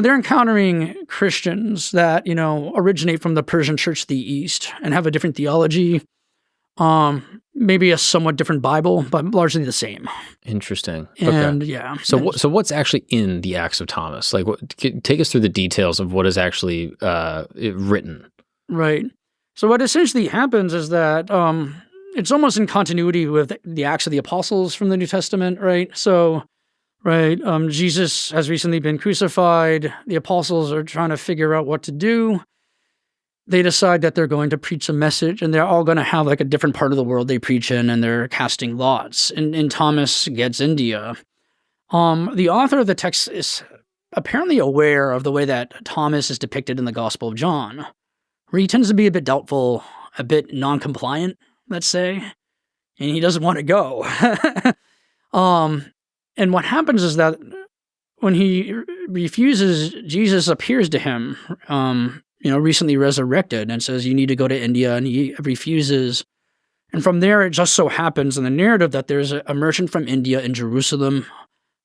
They're encountering Christians that, originate from the Persian church of the East and have a different theology, maybe a somewhat different Bible, but largely the same. Interesting. And okay. yeah. So what's actually in the Acts of Thomas? Like, take us through the details of what is actually written. Right. So what essentially happens is that it's almost in continuity with the Acts of the Apostles from the New Testament, right? So, right, Jesus has recently been crucified. The apostles are trying to figure out what to do. They decide that they're going to preach a message, and they're all going to have like a different part of the world they preach in, and they're casting lots. And Thomas gets India. The author of the text is apparently aware of the way that Thomas is depicted in the Gospel of John, where he tends to be a bit doubtful, a bit non-compliant, let's say, and he doesn't want to go. And what happens is that when he refuses, Jesus appears to him, recently resurrected, and says, you need to go to India, and he refuses. And from there, it just so happens in the narrative that there's a merchant from India in Jerusalem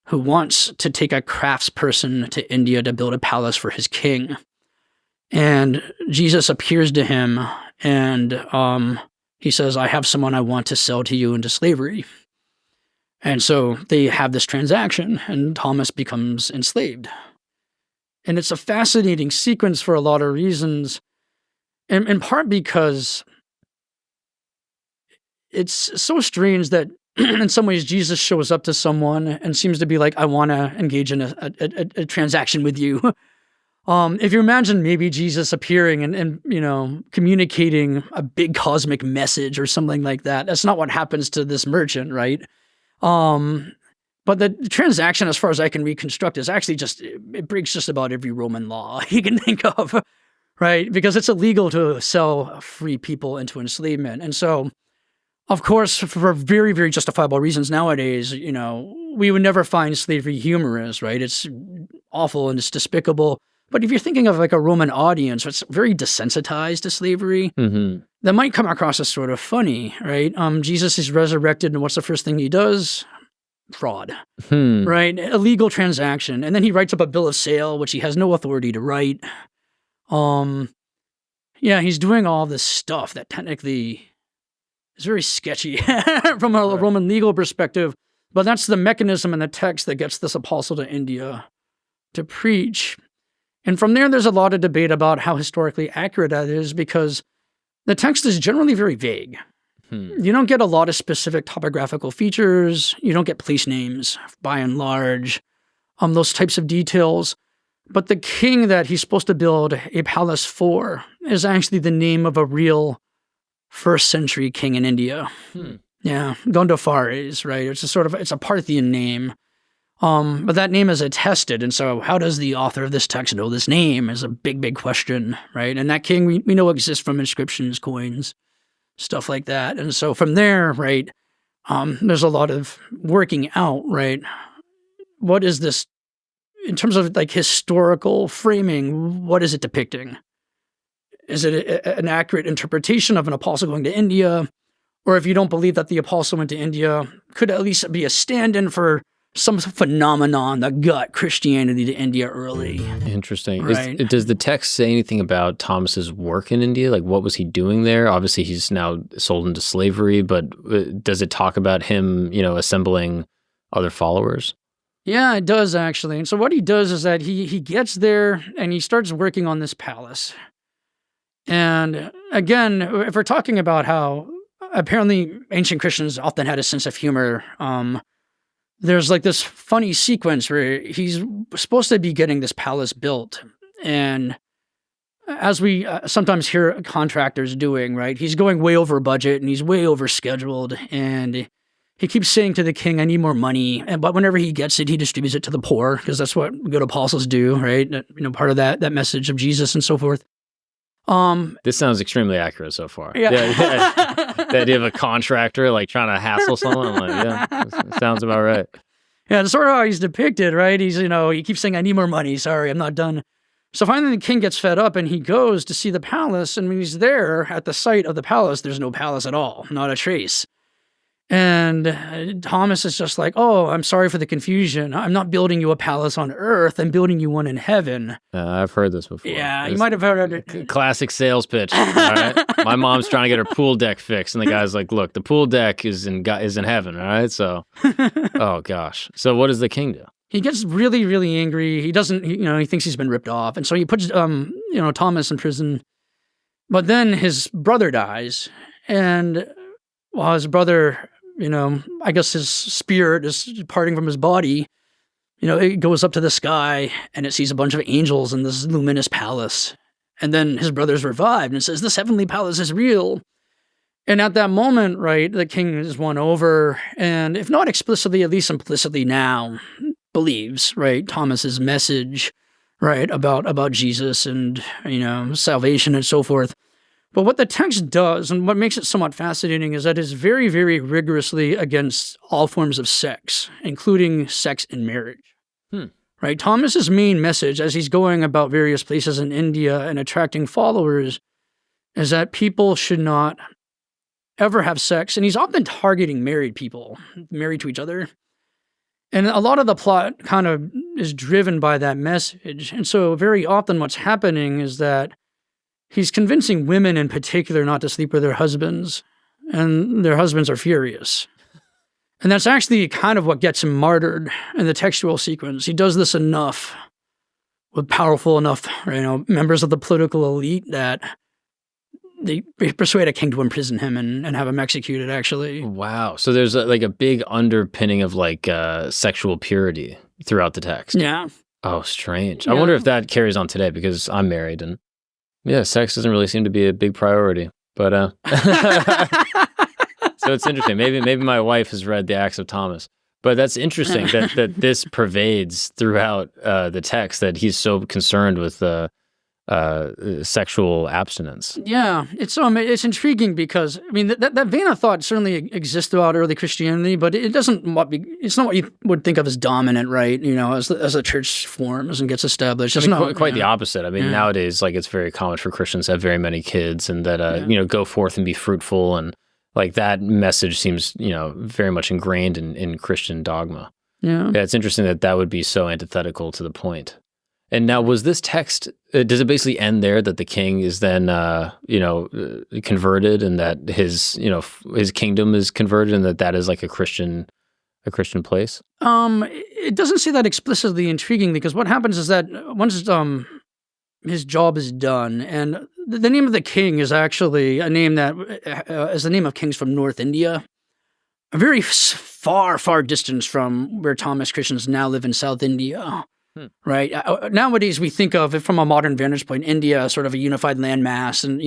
who wants to take a craftsperson to India to build a palace for his king. And Jesus appears to him, and he says, I have someone I want to sell to you into slavery. And so they have this transaction, and Thomas becomes enslaved. And it's a fascinating sequence for a lot of reasons, in part because it's so strange that in some ways Jesus shows up to someone and seems to be like, I want to engage in a transaction with you. If you imagine maybe Jesus appearing and communicating a big cosmic message or something like that, that's not what happens to this merchant, right? But the transaction, as far as I can reconstruct, is actually it breaks just about every Roman law you can think of, right? Because it's illegal to sell free people into enslavement. And so, of course, for very, very justifiable reasons nowadays, we would never find slavery humorous, right? It's awful and it's despicable. But if you're thinking of like a Roman audience that's very desensitized to slavery, that might come across as sort of funny, right? Jesus is resurrected, and what's the first thing he does? Fraud, right? Illegal transaction. And then he writes up a bill of sale, which he has no authority to write. He's doing all this stuff that technically is very sketchy from a Roman legal perspective. But that's the mechanism in the text that gets this apostle to India to preach. And from there's a lot of debate about how historically accurate that is, because the text is generally very vague. You don't get a lot of specific topographical features. You don't get place names, by and large, those types of details. But the king that he's supposed to build a palace for is actually the name of a real first century king in India. Yeah, Gondophares, right? It's a Parthian name. But that name is attested, and so how does the author of this text know this name is a big, big question, right? And that king we know exists from inscriptions, coins, stuff like that. And so from there, right, there's a lot of working out, right? What is this, in terms of like historical framing, what is it depicting? Is it an accurate interpretation of an apostle going to India? Or if you don't believe that the apostle went to India, could it at least be a stand-in for some phenomenon that got Christianity to India early? Interesting. Right. Does the text say anything about Thomas's work in India? Like, what was he doing there? Obviously, he's now sold into slavery, but does it talk about him, assembling other followers? Yeah, it does, actually. And so what he does is that he gets there and he starts working on this palace. And again, if we're talking about how apparently ancient Christians often had a sense of humor, there's like this funny sequence where he's supposed to be getting this palace built. And as we sometimes hear contractors doing, right, he's going way over budget and he's way over scheduled. And he keeps saying to the king, I need more money. But whenever he gets it, he distributes it to the poor, because that's what good apostles do, right? Part of that message of Jesus and so forth. This sounds extremely accurate so far. Yeah. The idea of a contractor like trying to hassle someone, I'm like, yeah, it sounds about right. Yeah, that's sort of how he's depicted, right? He's, he keeps saying, I need more money. Sorry, I'm not done. So finally the king gets fed up and he goes to see the palace. And when he's there at the site of the palace, there's no palace at all, not a trace. And Thomas is just like, oh, I'm sorry for the confusion. I'm not building you a palace on earth. I'm building you one in heaven. I've heard this before. Yeah, you might have heard it. Classic sales pitch. All right? My mom's trying to get her pool deck fixed, and the guy's like, look, the pool deck is in heaven, all right? So, oh, gosh. So what does the king do? He gets really, really angry. He doesn't, he thinks he's been ripped off. And so he puts, Thomas in prison. But then his brother dies. And while his brother, I guess his spirit is departing from his body, it goes up to the sky and it sees a bunch of angels in this luminous palace. And then his brother's revived and says, this heavenly palace is real. And at that moment, right, the king is won over. And if not explicitly, at least implicitly now, believes, right, Thomas's message, right, about Jesus and, salvation and so forth. But what the text does, and what makes it somewhat fascinating, is that it's very, very rigorously against all forms of sex, including sex in marriage. Right? Thomas's main message, as he's going about various places in India and attracting followers, is that people should not ever have sex. And he's often targeting married people, married to each other. And a lot of the plot kind of is driven by that message. And so very often what's happening is that he's convincing women in particular not to sleep with their husbands, and their husbands are furious. And that's actually kind of what gets him martyred in the textual sequence. He does this enough with powerful enough, members of the political elite that they persuade a king to imprison him and have him executed, actually. Wow. So there's a big underpinning of sexual purity throughout the text. Yeah. Oh, strange. Yeah. I wonder if that carries on today, because I'm married and yeah, sex doesn't really seem to be a big priority. But so it's interesting. Maybe my wife has read the Acts of Thomas. But that's interesting that this pervades throughout the text, that he's so concerned with sexual abstinence. Yeah, it's intriguing because that vein of thought certainly exists throughout early Christianity, but it's not what you would think of as dominant, right? As the church forms and gets established. It's quite the opposite. Nowadays, it's very common for Christians to have very many kids and that go forth and be fruitful, and that message seems very much ingrained in Christian dogma. Yeah, it's interesting that would be so antithetical to the point. And now, was this text, does it basically end there, that the king is then, converted, and that his kingdom is converted, and that is like a Christian place? It doesn't say that explicitly, intriguingly, because what happens is that once his job is done, and the name of the king is actually a name that is the name of kings from North India, a very far, far distance from where Thomas Christians now live in South India. Right. Nowadays, we think of it from a modern vantage point, India as sort of a unified landmass, and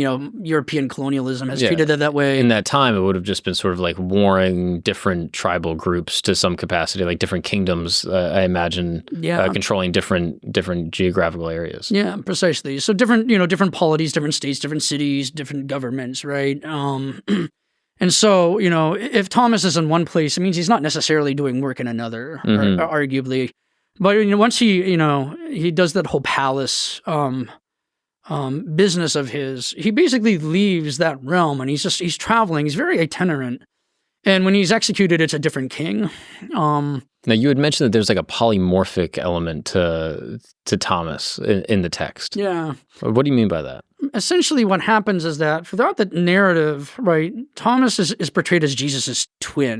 European colonialism has treated it that way. In that time, it would have just been sort of warring different tribal groups to some capacity, like different kingdoms. I imagine controlling different geographical areas. Yeah, precisely. So different polities, different states, different cities, different governments. Right. And so if Thomas is in one place, it means he's not necessarily doing work in another, arguably. But once he does that whole palace business of his, he basically leaves that realm, and he's traveling. He's very itinerant, and when he's executed, it's a different king. Now, you had mentioned that there's a polymorphic element to Thomas in the text. Yeah. What do you mean by that? Essentially, what happens is that throughout the narrative, right, Thomas is portrayed as Jesus's twin.